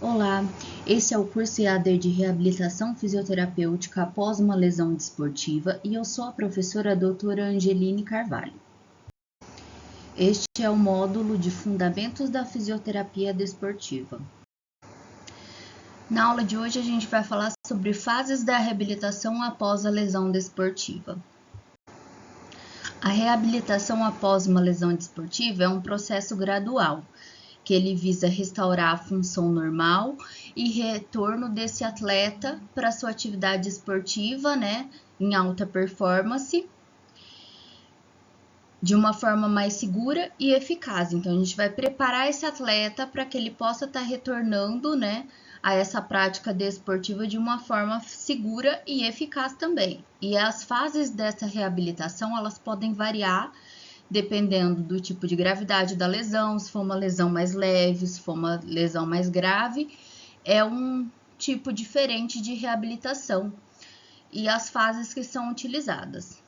Olá, esse é o curso EAD de Reabilitação Fisioterapêutica após uma lesão desportiva e eu sou a professora doutora Angeline Carvalho. Este é o módulo de Fundamentos da Fisioterapia Desportiva. Na aula de hoje a gente vai falar sobre fases da reabilitação após a lesão desportiva. A reabilitação após uma lesão desportiva é um processo gradual, que ele visa restaurar a função normal e retorno desse atleta para sua atividade esportiva, em alta performance, de uma forma mais segura e eficaz. Então, a gente vai preparar esse atleta para que ele possa estar retornando, a essa prática desportiva de uma forma segura e eficaz também. E as fases dessa reabilitação, elas podem variar dependendo do tipo de gravidade da lesão, se for uma lesão mais leve, se for uma lesão mais grave, é um tipo diferente de reabilitação e as fases que são utilizadas.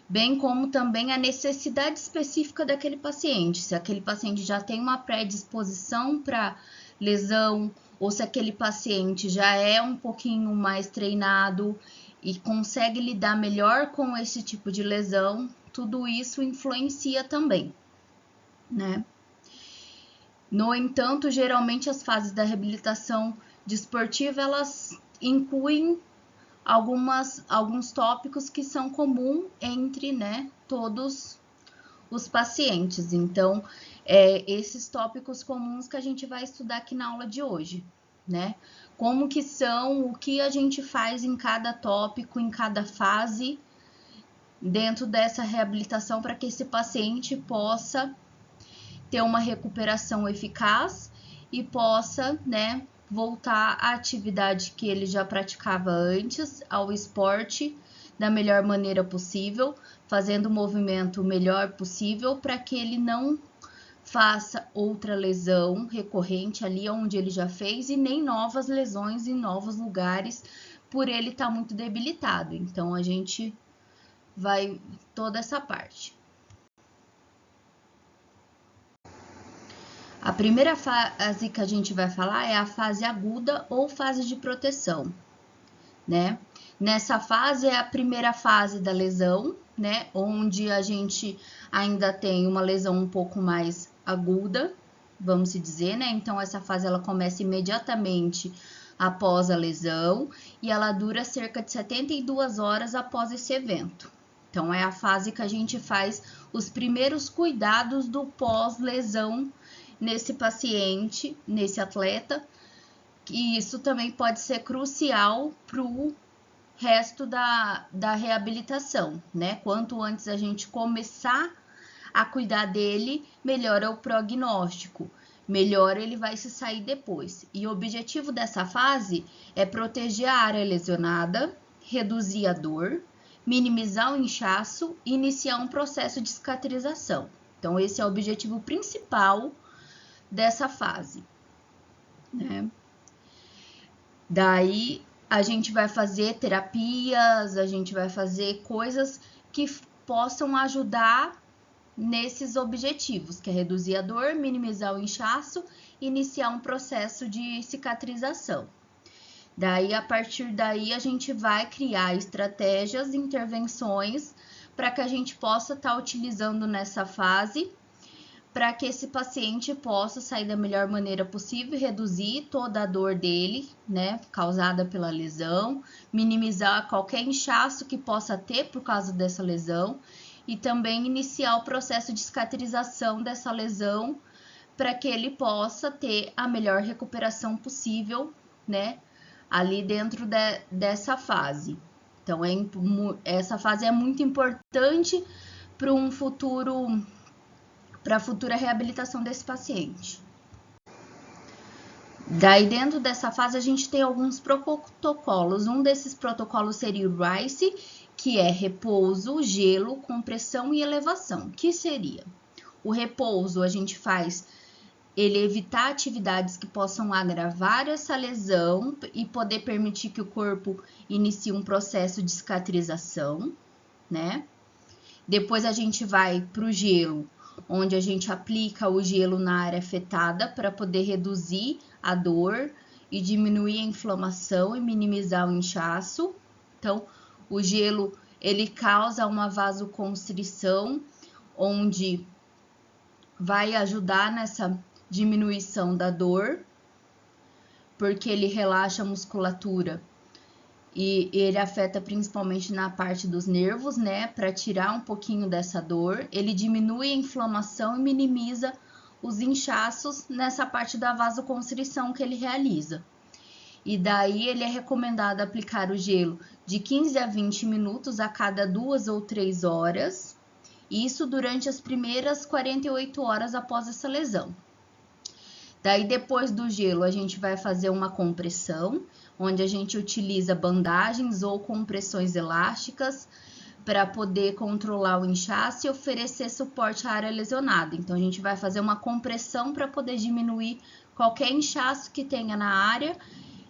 Bem como também a necessidade específica daquele paciente, se aquele paciente já tem uma predisposição para lesão, ou se aquele paciente já é um pouquinho mais treinado e consegue lidar melhor com esse tipo de lesão, tudo isso influencia também, No entanto, geralmente as fases da reabilitação desportiva, elas incluem alguns tópicos que são comuns entre, todos os pacientes. Então, esses tópicos comuns que a gente vai estudar aqui na aula de hoje, Como que são, o que a gente faz em cada tópico, em cada fase, dentro dessa reabilitação para que esse paciente possa ter uma recuperação eficaz e possa, voltar à atividade que ele já praticava antes, ao esporte, da melhor maneira possível, fazendo o movimento o melhor possível para que ele não faça outra lesão recorrente ali onde ele já fez e nem novas lesões em novos lugares por ele estar muito debilitado. Então, a gente vai toda essa parte. A primeira fase que a gente vai falar é a fase aguda ou fase de proteção, Nessa fase é a primeira fase da lesão, Onde a gente ainda tem uma lesão um pouco mais aguda, vamos dizer, Então, essa fase ela começa imediatamente após a lesão e ela dura cerca de 72 horas após esse evento. Então, é a fase que a gente faz os primeiros cuidados do pós-lesão nesse paciente, nesse atleta, e isso também pode ser crucial para o resto da reabilitação, Quanto antes a gente começar a cuidar dele, melhor é o prognóstico, melhor ele vai se sair depois. E o objetivo dessa fase é proteger a área lesionada, reduzir a dor, minimizar o inchaço e iniciar um processo de cicatrização. Então, esse é o objetivo principal dessa fase, Daí, a gente vai fazer terapias, a gente vai fazer coisas que possam ajudar nesses objetivos, que é reduzir a dor, minimizar o inchaço e iniciar um processo de cicatrização. Daí, a partir daí, a gente vai criar estratégias, intervenções para que a gente possa estar utilizando nessa fase para que esse paciente possa sair da melhor maneira possível e reduzir toda a dor dele, causada pela lesão, minimizar qualquer inchaço que possa ter por causa dessa lesão e também iniciar o processo de cicatrização dessa lesão para que ele possa ter a melhor recuperação possível, ali dentro dessa fase. Então, essa fase é muito importante para a futura reabilitação desse paciente. Daí, dentro dessa fase, a gente tem alguns protocolos. Um desses protocolos seria o RICE, que é repouso, gelo, compressão e elevação. Que seria? O repouso, a gente faz ele evitar atividades que possam agravar essa lesão e poder permitir que o corpo inicie um processo de cicatrização, Depois a gente vai para o gelo, onde a gente aplica o gelo na área afetada para poder reduzir a dor e diminuir a inflamação e minimizar o inchaço. Então, o gelo, ele causa uma vasoconstrição, onde vai ajudar nessa diminuição da dor, porque ele relaxa a musculatura e ele afeta principalmente na parte dos nervos, né, para tirar um pouquinho dessa dor. Ele diminui a inflamação e minimiza os inchaços nessa parte da vasoconstrição que ele realiza. E daí ele é recomendado aplicar o gelo de 15 a 20 minutos a cada 2 ou 3 horas, isso durante as primeiras 48 horas após essa lesão. Daí, depois do gelo, a gente vai fazer uma compressão, onde a gente utiliza bandagens ou compressões elásticas para poder controlar o inchaço e oferecer suporte à área lesionada. Então, a gente vai fazer uma compressão para poder diminuir qualquer inchaço que tenha na área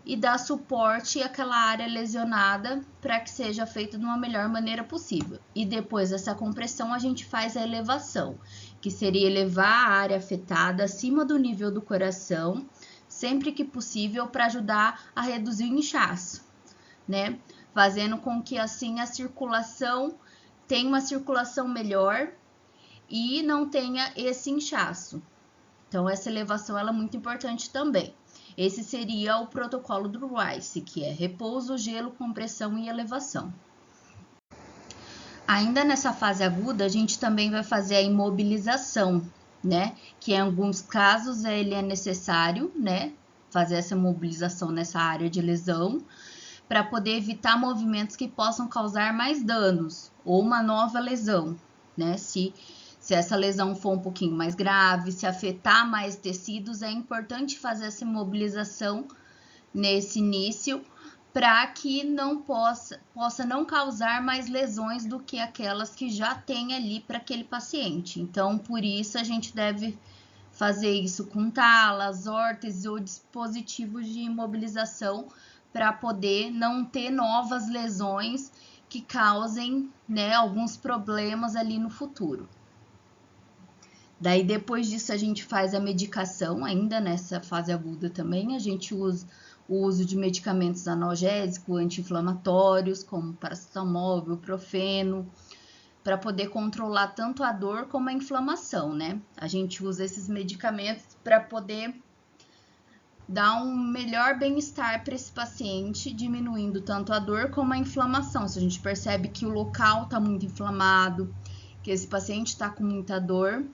e dar suporte àquela área lesionada para que seja feito de uma melhor maneira possível. E depois dessa compressão, a gente faz a elevação, que seria elevar a área afetada acima do nível do coração, sempre que possível, para ajudar a reduzir o inchaço, né? Fazendo com que assim a circulação tenha uma circulação melhor e não tenha esse inchaço. Então, essa elevação ela é muito importante também. Esse seria o protocolo do Rice, que é repouso, gelo, compressão e elevação. Ainda nessa fase aguda, a gente também vai fazer a imobilização, né? Que em alguns casos ele é necessário, né? Fazer essa imobilização nessa área de lesão, para poder evitar movimentos que possam causar mais danos ou uma nova lesão, né? Se essa lesão for um pouquinho mais grave, se afetar mais tecidos, é importante fazer essa imobilização nesse início para que não possa não causar mais lesões do que aquelas que já tem ali para aquele paciente. Então, por isso, a gente deve fazer isso com talas, órteses ou dispositivos de imobilização para poder não ter novas lesões que causem, né, alguns problemas ali no futuro. Daí, depois disso, a gente faz a medicação, ainda nessa fase aguda também, a gente usa o uso de medicamentos analgésicos, anti-inflamatórios, como paracetamol, ibuprofeno, para poder controlar tanto a dor como a inflamação, né? A gente usa esses medicamentos para poder dar um melhor bem-estar para esse paciente, diminuindo tanto a dor como a inflamação. Se a gente percebe que o local está muito inflamado, que esse paciente está com muita dor,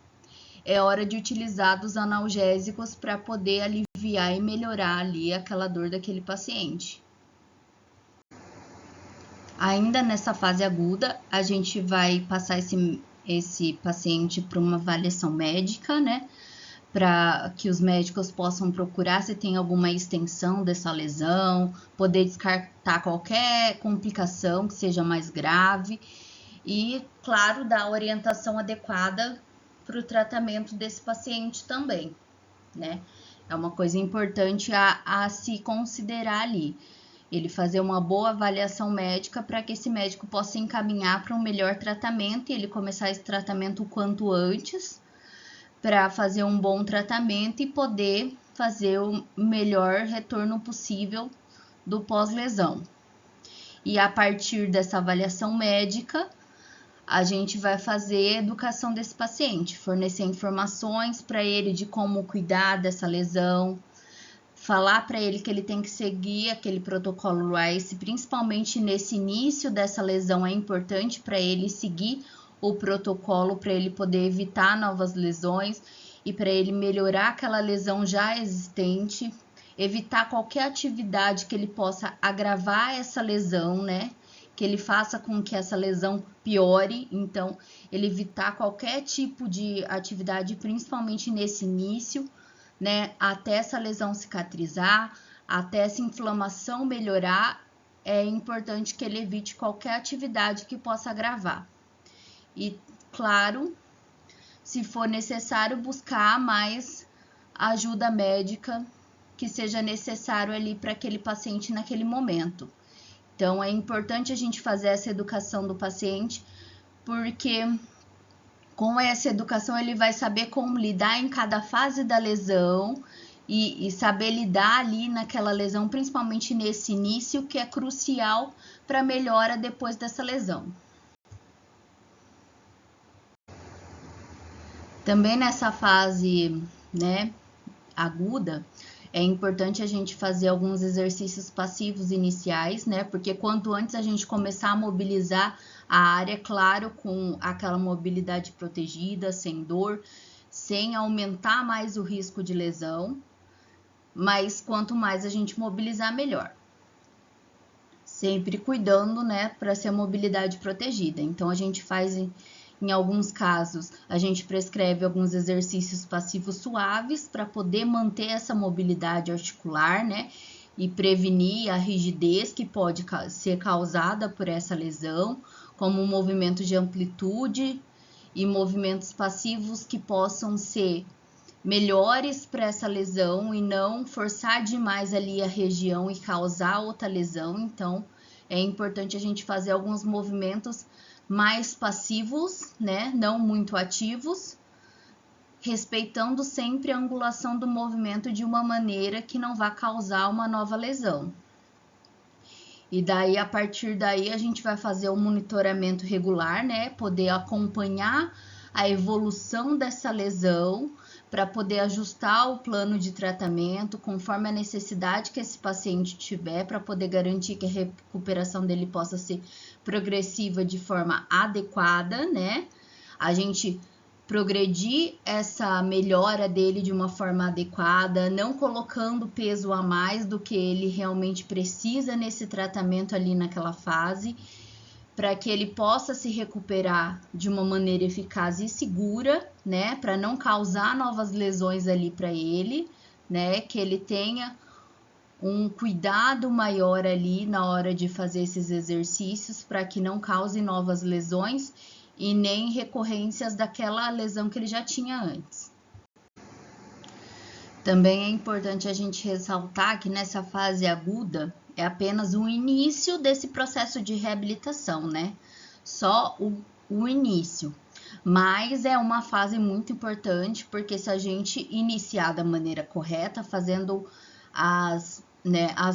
é hora de utilizar dos analgésicos para poder aliviar e melhorar ali aquela dor daquele paciente. Ainda nessa fase aguda, a gente vai passar esse paciente para uma avaliação médica, né? Para que os médicos possam procurar se tem alguma extensão dessa lesão, poder descartar qualquer complicação que seja mais grave e, claro, dar a orientação adequada para o tratamento desse paciente também, né? É uma coisa importante a se considerar ali. Ele fazer uma boa avaliação médica para que esse médico possa encaminhar para um melhor tratamento e ele começar esse tratamento o quanto antes, para fazer um bom tratamento e poder fazer o melhor retorno possível do pós-lesão. E a partir dessa avaliação médica, a gente vai fazer a educação desse paciente, fornecer informações para ele de como cuidar dessa lesão, falar para ele que ele tem que seguir aquele protocolo RICE, principalmente nesse início dessa lesão, é importante para ele seguir o protocolo para ele poder evitar novas lesões e para ele melhorar aquela lesão já existente, evitar qualquer atividade que ele possa agravar essa lesão, né? Que ele faça com que essa lesão piore, então ele evitar qualquer tipo de atividade, principalmente nesse início, né, até essa lesão cicatrizar, até essa inflamação melhorar, é importante que ele evite qualquer atividade que possa agravar. E, claro, se for necessário, buscar mais ajuda médica que seja necessário ali para aquele paciente naquele momento. Então, é importante a gente fazer essa educação do paciente, porque Com essa educação, ele vai saber como lidar em cada fase da lesão e saber lidar ali naquela lesão, principalmente nesse início, que é crucial para a melhora depois dessa lesão. Também nessa fase, né, aguda, é importante a gente fazer alguns exercícios passivos iniciais, né? Porque quanto antes a gente começar a mobilizar a área, claro, com aquela mobilidade protegida, sem dor, sem aumentar mais o risco de lesão, mas quanto mais a gente mobilizar, melhor. Sempre cuidando, né, para ser a mobilidade protegida. Então, a gente faz, em alguns casos, a gente prescreve alguns exercícios passivos suaves para poder manter essa mobilidade articular, né, e prevenir a rigidez que pode ser causada por essa lesão, como movimento de amplitude e movimentos passivos que possam ser melhores para essa lesão e não forçar demais ali a região e causar outra lesão. Então, é importante a gente fazer alguns movimentos mais passivos, né? Não muito ativos, respeitando sempre a angulação do movimento de uma maneira que não vá causar uma nova lesão. E daí, a partir daí, a gente vai fazer um monitoramento regular, né? Poder acompanhar a evolução dessa lesão para poder ajustar o plano de tratamento conforme a necessidade que esse paciente tiver, para poder garantir que a recuperação dele possa ser progressiva de forma adequada, né? A gente progredir essa melhora dele de uma forma adequada, não colocando peso a mais do que ele realmente precisa nesse tratamento ali naquela fase, para que ele possa se recuperar de uma maneira eficaz e segura, né, para não causar novas lesões ali para ele, né, que ele tenha um cuidado maior ali na hora de fazer esses exercícios para que não cause novas lesões e nem recorrências daquela lesão que ele já tinha antes. Também é importante a gente ressaltar que nessa fase aguda é apenas o início desse processo de reabilitação, né? Só o início. Mas é uma fase muito importante, porque se a gente iniciar da maneira correta, fazendo as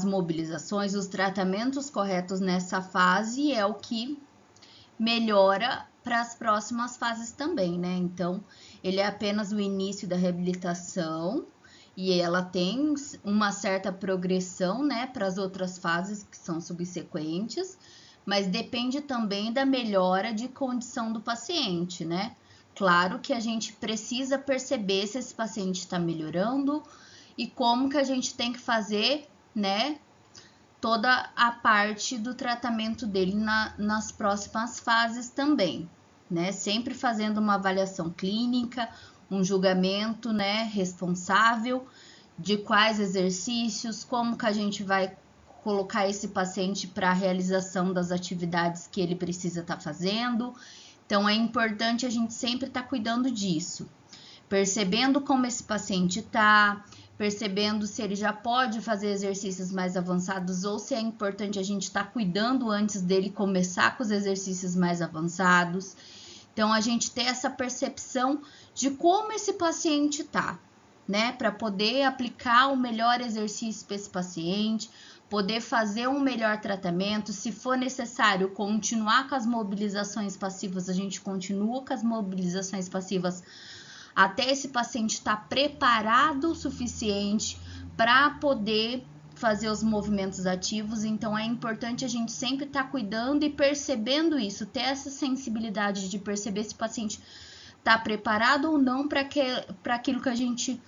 mobilizações, os tratamentos corretos nessa fase, é o que melhora para as próximas fases também, né? Então, ele é apenas o início da reabilitação e ela tem uma certa progressão, né, para as outras fases que são subsequentes, mas depende também da melhora de condição do paciente, né? Claro que a gente precisa perceber se esse paciente está melhorando e como que a gente tem que fazer, né, toda a parte do tratamento dele nas próximas fases também, né? Sempre fazendo uma avaliação clínica, um julgamento, né, responsável de quais exercícios, como que a gente vai colocar esse paciente para a realização das atividades que ele precisa estar fazendo. Então, é importante a gente sempre estar cuidando disso, percebendo como esse paciente está, percebendo se ele já pode fazer exercícios mais avançados ou se é importante a gente estar cuidando antes dele começar com os exercícios mais avançados. Então, a gente ter essa percepção de como esse paciente está, né? Para poder aplicar o melhor exercício para esse paciente, poder fazer um melhor tratamento. Se for necessário continuar com as mobilizações passivas, a gente continua com as mobilizações passivas até esse paciente estar preparado o suficiente para poder fazer os movimentos ativos. Então, é importante a gente sempre estar cuidando e percebendo isso, ter essa sensibilidade de perceber se o paciente está preparado ou não para aquilo que a gente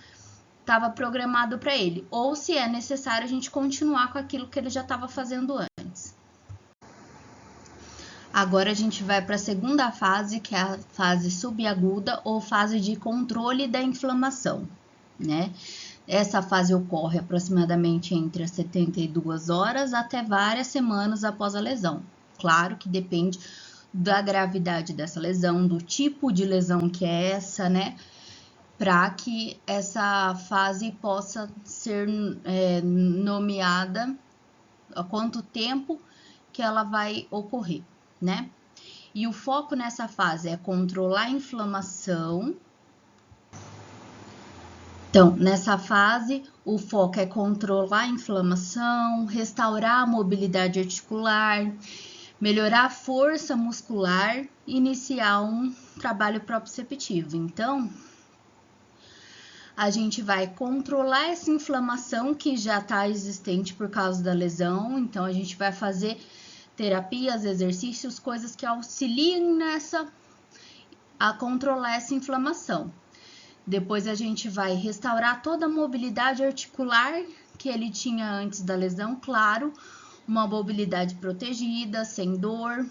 estava programado para ele, ou se é necessário a gente continuar com aquilo que ele já estava fazendo antes. Agora a gente vai para a segunda fase, que é a fase subaguda ou fase de controle da inflamação, né? Essa fase ocorre aproximadamente entre as 72 horas até várias semanas após a lesão. Claro que depende da gravidade dessa lesão, do tipo de lesão que é essa, né? Para que essa fase possa ser nomeada, a quanto tempo que ela vai ocorrer, né? E o foco nessa fase é controlar a inflamação. Então, nessa fase, o foco é controlar a inflamação, restaurar a mobilidade articular, melhorar a força muscular e iniciar um trabalho proprioceptivo. Então, a gente vai controlar essa inflamação que já está existente por causa da lesão. Então, a gente vai fazer terapias, exercícios, coisas que auxiliem a controlar essa inflamação. Depois a gente vai restaurar toda a mobilidade articular que ele tinha antes da lesão, claro, uma mobilidade protegida, sem dor,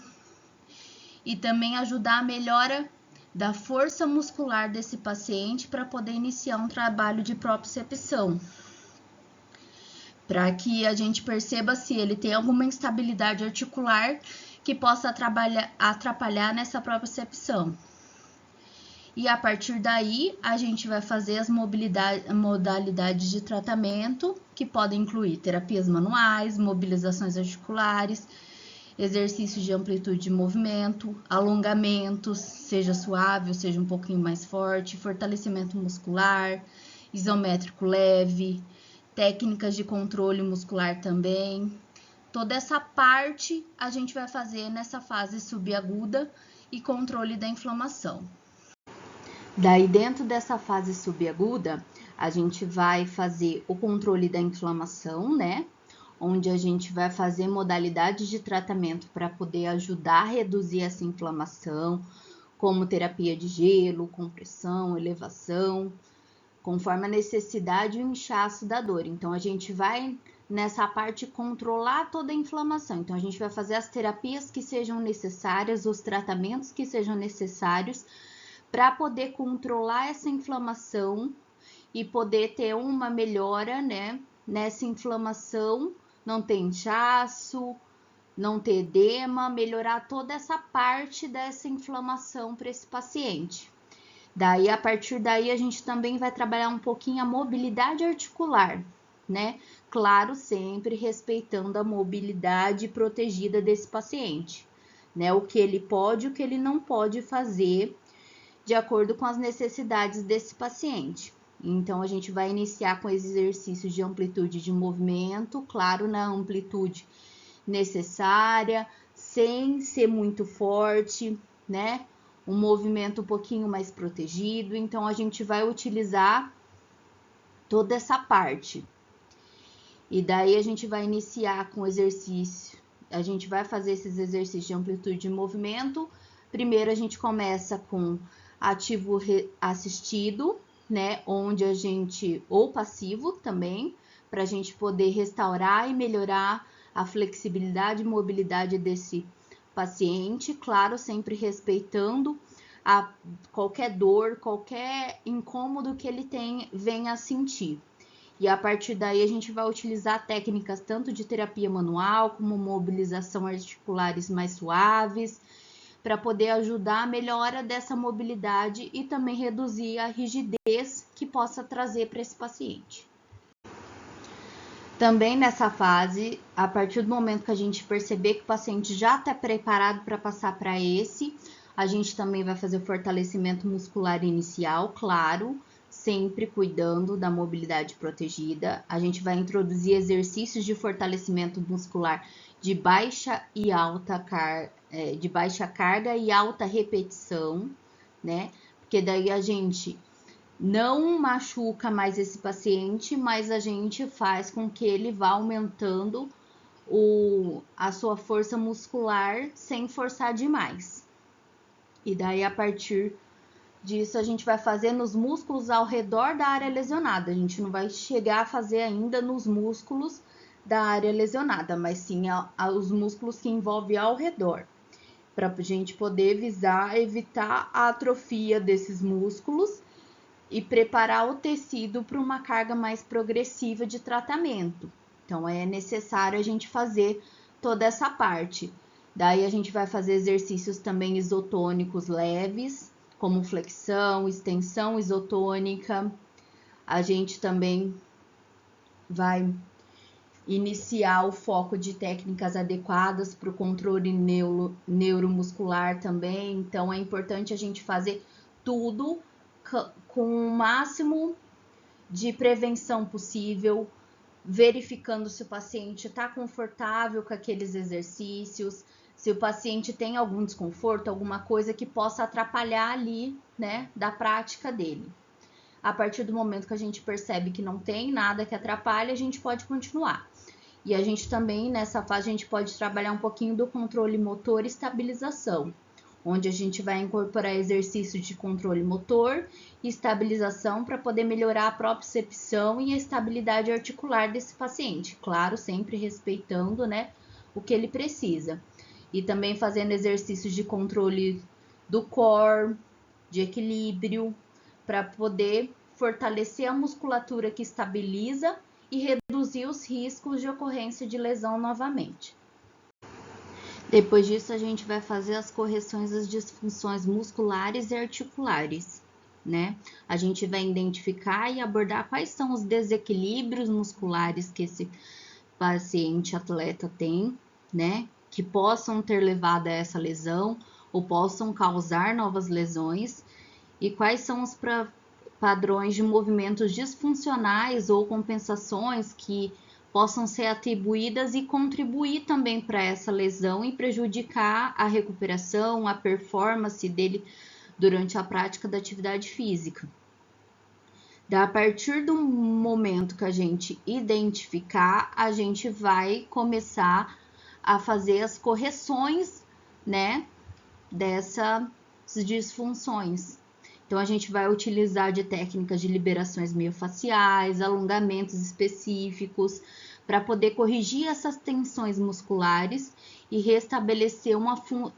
e também ajudar a melhora da força muscular desse paciente para poder iniciar um trabalho de propriocepção, para que a gente perceba se ele tem alguma instabilidade articular que possa atrapalhar nessa propriocepção. E a partir daí, a gente vai fazer as modalidades de tratamento, que podem incluir terapias manuais, mobilizações articulares, exercícios de amplitude de movimento, alongamentos, seja suave ou seja um pouquinho mais forte, fortalecimento muscular, isométrico leve, técnicas de controle muscular também. Toda essa parte a gente vai fazer nessa fase subaguda e controle da inflamação. Daí, dentro dessa fase subaguda, a gente vai fazer o controle da inflamação, né? Onde a gente vai fazer modalidades de tratamento para poder ajudar a reduzir essa inflamação, como terapia de gelo, compressão, elevação, conforme a necessidade e o inchaço da dor. Então, a gente vai, nessa parte, controlar toda a inflamação. Então, a gente vai fazer as terapias que sejam necessárias, os tratamentos que sejam necessários, para poder controlar essa inflamação e poder ter uma melhora, né, nessa inflamação, não ter inchaço, não ter edema, melhorar toda essa parte dessa inflamação para esse paciente. Daí, a partir daí, a gente também vai trabalhar um pouquinho a mobilidade articular, né? Claro, sempre respeitando a mobilidade protegida desse paciente, né? O que ele pode e o que ele não pode fazer de acordo com as necessidades desse paciente. Então, a gente vai iniciar com exercícios de amplitude de movimento, claro, na amplitude necessária, sem ser muito forte, né? Um movimento um pouquinho mais protegido. Então, a gente vai utilizar toda essa parte. E daí, a gente vai iniciar com exercício. A gente vai fazer esses exercícios de amplitude de movimento. Primeiro, a gente começa com ativo assistido, né, onde a gente, ou passivo também, para a gente poder restaurar e melhorar a flexibilidade e mobilidade desse paciente, claro, sempre respeitando qualquer dor, qualquer incômodo que ele venha a sentir. E a partir daí a gente vai utilizar técnicas tanto de terapia manual, como mobilização articulares mais suaves, para poder ajudar a melhora dessa mobilidade e também reduzir a rigidez que possa trazer para esse paciente. Também nessa fase, a partir do momento que a gente perceber que o paciente já está preparado para passar para a gente também vai fazer o fortalecimento muscular inicial, claro, sempre cuidando da mobilidade protegida. A gente vai introduzir exercícios de fortalecimento muscular de baixa e alta de baixa carga e alta repetição, né? Porque daí a gente não machuca mais esse paciente, mas a gente faz com que ele vá aumentando a sua força muscular sem forçar demais. E daí, a partir disso, a gente vai fazer nos músculos ao redor da área lesionada. A gente não vai chegar a fazer ainda nos músculos da área lesionada, mas sim os músculos que envolvem ao redor, para a gente poder visar evitar a atrofia desses músculos e preparar o tecido para uma carga mais progressiva de tratamento. Então, é necessário a gente fazer toda essa parte. Daí, a gente vai fazer exercícios também isotônicos leves, como flexão, extensão isotônica. A gente também vai iniciar o foco de técnicas adequadas para o controle neuromuscular também. Então, é importante a gente fazer tudo com o máximo de prevenção possível, verificando se o paciente está confortável com aqueles exercícios, se o paciente tem algum desconforto, alguma coisa que possa atrapalhar ali, né, da prática dele. A partir do momento que a gente percebe que não tem nada que atrapalhe, a gente pode continuar. E a gente também, nessa fase, a gente pode trabalhar um pouquinho do controle motor e estabilização, onde a gente vai incorporar exercícios de controle motor e estabilização para poder melhorar a propriocepção e a estabilidade articular desse paciente. Claro, sempre respeitando, né, o que ele precisa. E também fazendo exercícios de controle do core, de equilíbrio, para poder fortalecer a musculatura que estabiliza e reduzir os riscos de ocorrência de lesão novamente. Depois disso, a gente vai fazer as correções das disfunções musculares e articulares, né? A gente vai identificar e abordar quais são os desequilíbrios musculares que esse paciente atleta tem, né? Que possam ter levado a essa lesão ou possam causar novas lesões, e quais são os padrões de movimentos disfuncionais ou compensações que possam ser atribuídas e contribuir também para essa lesão e prejudicar a recuperação, a performance dele durante a prática da atividade física. A partir do momento que a gente identificar, a gente vai começar a fazer as correções, né, dessas disfunções. Então, a gente vai utilizar de técnicas de liberações miofaciais, alongamentos específicos, para poder corrigir essas tensões musculares e restabelecer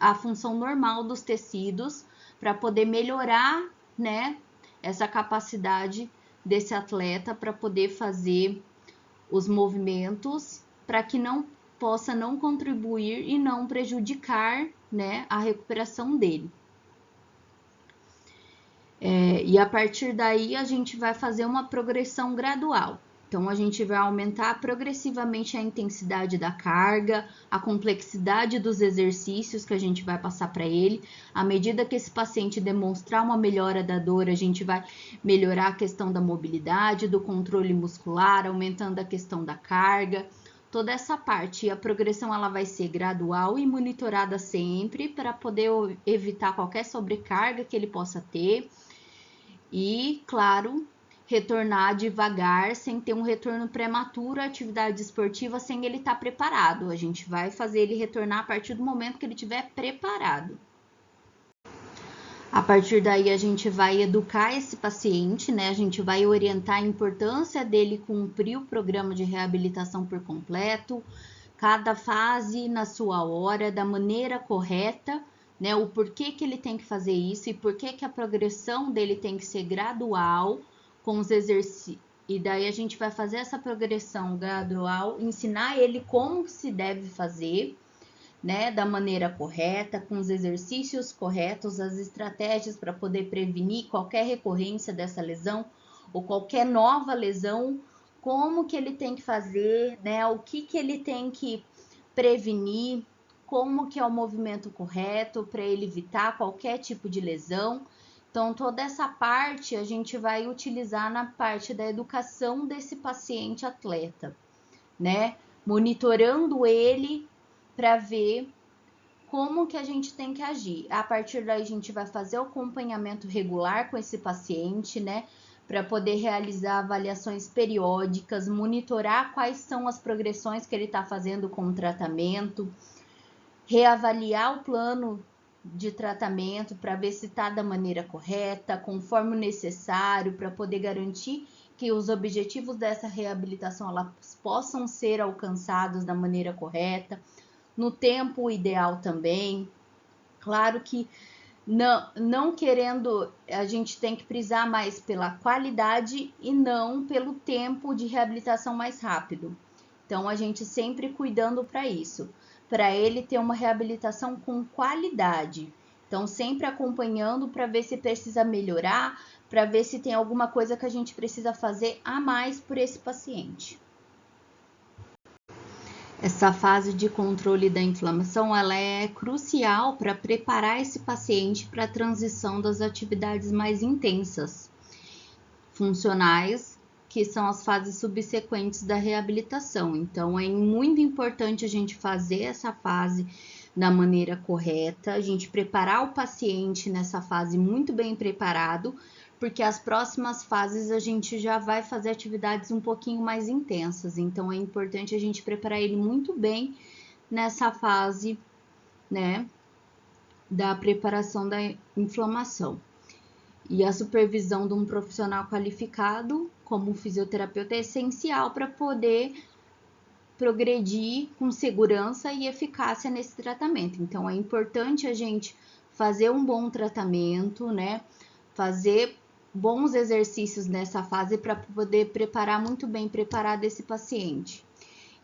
a função normal dos tecidos, para poder melhorar, né, essa capacidade desse atleta para poder fazer os movimentos, para que não possa não contribuir e não prejudicar, né, a recuperação dele. E a partir daí a gente vai fazer uma progressão gradual. Então, a gente vai aumentar progressivamente a intensidade da carga, a complexidade dos exercícios que a gente vai passar para ele. À medida que esse paciente demonstrar uma melhora da dor, a gente vai melhorar a questão da mobilidade, do controle muscular, aumentando a questão da carga. Toda essa parte, e a progressão ela vai ser gradual e monitorada sempre para poder evitar qualquer sobrecarga que ele possa ter. E, claro, retornar devagar, sem ter um retorno prematuro à atividade esportiva, sem ele estar preparado. A gente vai fazer ele retornar a partir do momento que ele estiver preparado. A partir daí, a gente vai educar esse paciente, né? A gente vai orientar a importância dele cumprir o programa de reabilitação por completo, cada fase na sua hora, da maneira correta, né? O porquê que ele tem que fazer isso e porquê que a progressão dele tem que ser gradual com os exercícios. E daí a gente vai fazer essa progressão gradual, ensinar ele como se deve fazer, né, da maneira correta, com os exercícios corretos, as estratégias para poder prevenir qualquer recorrência dessa lesão ou qualquer nova lesão, como que ele tem que fazer, né, o que ele tem que prevenir, como que é o movimento correto para ele evitar qualquer tipo de lesão. Então, toda essa parte a gente vai utilizar na parte da educação desse paciente atleta, né, monitorando ele para ver como que a gente tem que agir. A partir daí a gente vai fazer o acompanhamento regular com esse paciente, né, para poder realizar avaliações periódicas, monitorar quais são as progressões que ele está fazendo com o tratamento, reavaliar o plano de tratamento para ver se está da maneira correta, conforme o necessário, para poder garantir que os objetivos dessa reabilitação elas possam ser alcançados da maneira correta, no tempo ideal também. Claro que não querendo, a gente tem que prisar mais pela qualidade e não pelo tempo de reabilitação mais rápido. Então, a gente sempre cuidando para isso, para ele ter uma reabilitação com qualidade. Então, sempre acompanhando para ver se precisa melhorar, para ver se tem alguma coisa que a gente precisa fazer a mais por esse paciente. Essa fase de controle da inflamação, ela é crucial para preparar esse paciente para a transição das atividades mais intensas, funcionais, que são as fases subsequentes da reabilitação. Então, é muito importante a gente fazer essa fase da maneira correta, a gente preparar o paciente nessa fase muito bem preparado, porque as próximas fases a gente já vai fazer atividades um pouquinho mais intensas. Então, é importante a gente preparar ele muito bem nessa fase, né, da preparação da inflamação. E a supervisão de um profissional qualificado, como um fisioterapeuta, é essencial para poder progredir com segurança e eficácia nesse tratamento. Então, é importante a gente fazer um bom tratamento, né? Fazer bons exercícios nessa fase para poder preparar muito bem preparado esse paciente.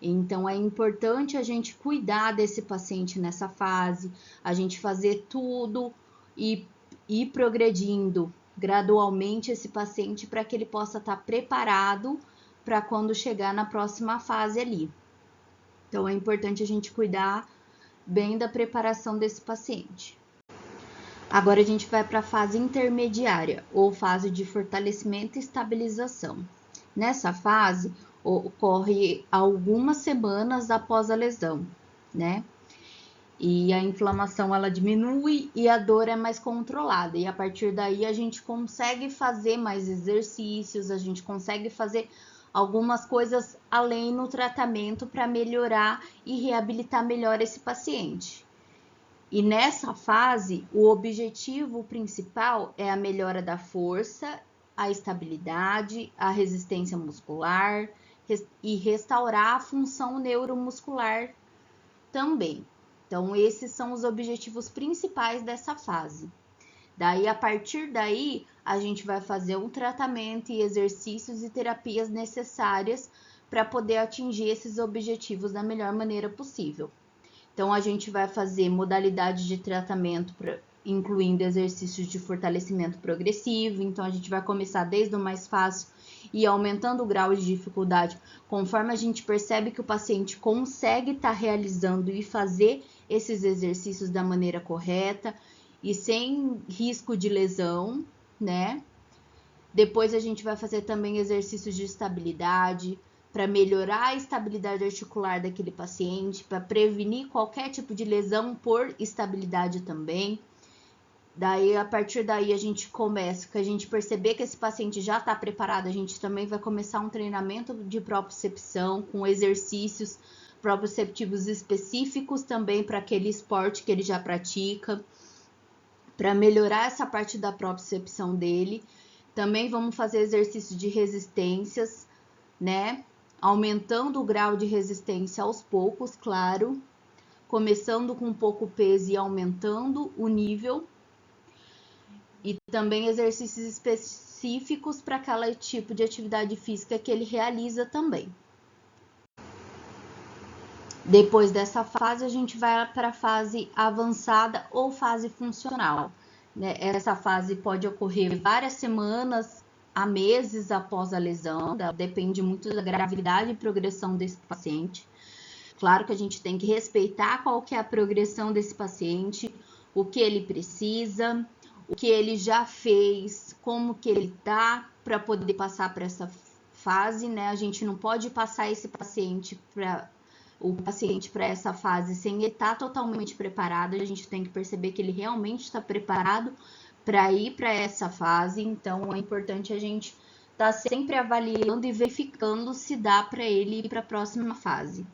Então, é importante a gente cuidar desse paciente nessa fase, a gente fazer tudo e ir progredindo gradualmente esse paciente para que ele possa estar preparado para quando chegar na próxima fase ali. Então, é importante a gente cuidar bem da preparação desse paciente. Agora, a gente vai para a fase intermediária, ou fase de fortalecimento e estabilização. Nessa fase, ocorre algumas semanas após a lesão, né? E a inflamação, ela diminui e a dor é mais controlada. E a partir daí, a gente consegue fazer mais exercícios, a gente consegue fazer algumas coisas além no tratamento para melhorar e reabilitar melhor esse paciente. E nessa fase, o objetivo principal é a melhora da força, a estabilidade, a resistência muscular e restaurar a função neuromuscular também. Então, esses são os objetivos principais dessa fase. Daí, a partir daí, a gente vai fazer um tratamento e exercícios e terapias necessárias para poder atingir esses objetivos da melhor maneira possível. Então, a gente vai fazer modalidades de tratamento, incluindo exercícios de fortalecimento progressivo. Então, a gente vai começar desde o mais fácil e aumentando o grau de dificuldade, conforme a gente percebe que o paciente consegue estar realizando e fazer esses exercícios da maneira correta e sem risco de lesão, né? Depois, a gente vai fazer também exercícios de estabilidade, para melhorar a estabilidade articular daquele paciente, para prevenir qualquer tipo de lesão por estabilidade também. Daí, a partir daí, a gente começa, que a gente perceber que esse paciente já está preparado, a gente também vai começar um treinamento de propriocepção com exercícios proprioceptivos específicos também para aquele esporte que ele já pratica, para melhorar essa parte da propriocepção dele. Também vamos fazer exercícios de resistências, né? Aumentando o grau de resistência aos poucos, claro, começando com pouco peso e aumentando o nível, e também exercícios específicos para aquele tipo de atividade física que ele realiza também. Depois dessa fase, a gente vai para a fase avançada ou fase funcional, né? Essa fase pode ocorrer várias semanas a meses após a lesão, depende muito da gravidade e progressão desse paciente. Claro que a gente tem que respeitar qual que é a progressão desse paciente, o que ele precisa, o que ele já fez, como que ele tá para poder passar para essa fase, né? A gente não pode passar esse paciente para essa fase sem ele estar totalmente preparado. A gente tem que perceber que ele realmente está preparado para ir para essa fase. Então, é importante a gente estar sempre avaliando e verificando se dá para ele ir para a próxima fase.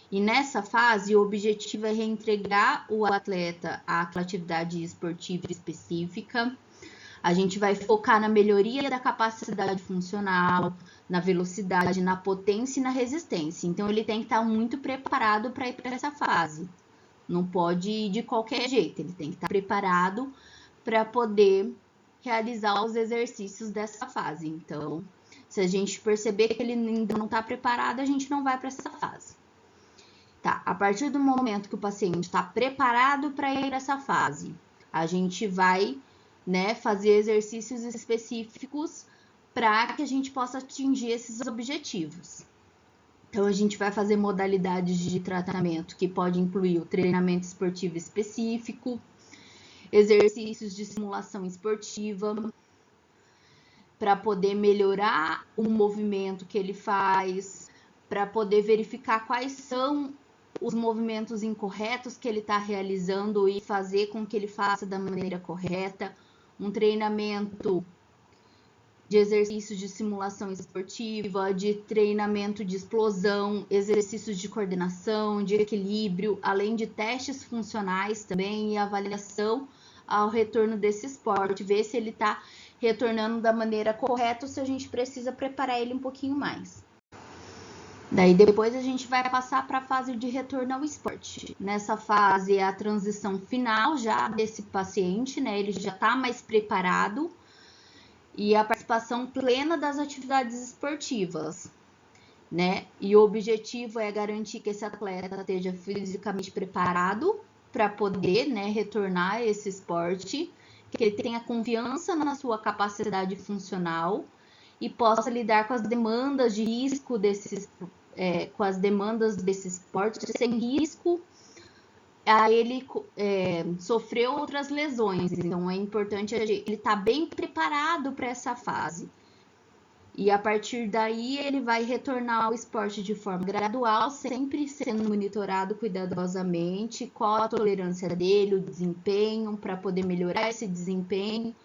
E nessa fase, o objetivo é reintegrar o atleta àquela atividade esportiva específica. A gente vai focar na melhoria da capacidade funcional, na velocidade, na potência e na resistência. Então, ele tem que estar muito preparado para ir para essa fase. Não pode ir de qualquer jeito, ele tem que estar preparado para poder realizar os exercícios dessa fase. Então, se a gente perceber que ele ainda não está preparado, a gente não vai para essa fase. Tá, a partir do momento que o paciente está preparado para ir para essa fase, a gente vai, né, fazer exercícios específicos para que a gente possa atingir esses objetivos. Então, a gente vai fazer modalidades de tratamento que pode incluir o treinamento esportivo específico, exercícios de simulação esportiva, para poder melhorar o movimento que ele faz, para poder verificar quais são os movimentos incorretos que ele está realizando e fazer com que ele faça da maneira correta, um treinamento de exercícios de simulação esportiva, de treinamento de explosão, exercícios de coordenação, de equilíbrio, além de testes funcionais também e avaliação ao retorno desse esporte, ver se ele está retornando da maneira correta ou se a gente precisa preparar ele um pouquinho mais. Daí depois a gente vai passar para a fase de retorno ao esporte. Nessa fase é a transição final já desse paciente, né? Ele já está mais preparado e a participação plena das atividades esportivas, né? E o objetivo é garantir que esse atleta esteja fisicamente preparado para poder, né, retornar a esse esporte, que ele tenha confiança na sua capacidade funcional e possa lidar com as demandas de risco com as demandas desse esporte sem risco a ele sofrer outras lesões. Então é importante ele estar bem preparado para essa fase. E a partir daí ele vai retornar ao esporte de forma gradual, sempre sendo monitorado cuidadosamente, qual a tolerância dele, o desempenho, para poder melhorar esse desempenho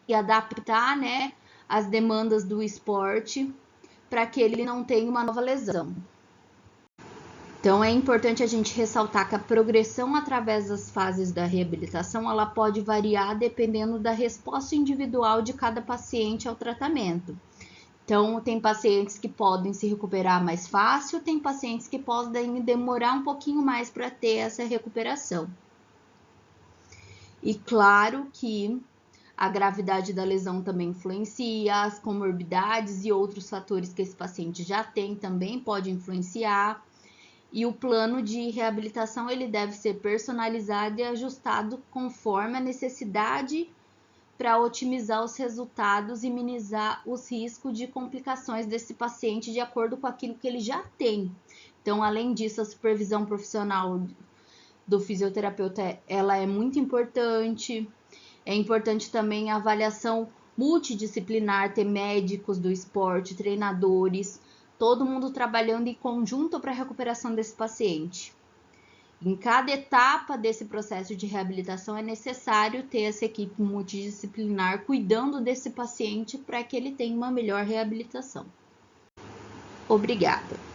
e adaptar, né, as demandas do esporte para que ele não tenha uma nova lesão. Então é importante a gente ressaltar que a progressão através das fases da reabilitação ela pode variar dependendo da resposta individual de cada paciente ao tratamento. Então, tem pacientes que podem se recuperar mais fácil, tem pacientes que podem demorar um pouquinho mais para ter essa recuperação. E claro que a gravidade da lesão também influencia, as comorbidades e outros fatores que esse paciente já tem também pode influenciar. E o plano de reabilitação ele deve ser personalizado e ajustado conforme a necessidade para otimizar os resultados e minimizar os riscos de complicações desse paciente de acordo com aquilo que ele já tem. Então, além disso, a supervisão profissional do fisioterapeuta ela é muito importante. É importante também a avaliação multidisciplinar, ter médicos do esporte, treinadores, todo mundo trabalhando em conjunto para a recuperação desse paciente. Em cada etapa desse processo de reabilitação é necessário ter essa equipe multidisciplinar cuidando desse paciente para que ele tenha uma melhor reabilitação. Obrigada.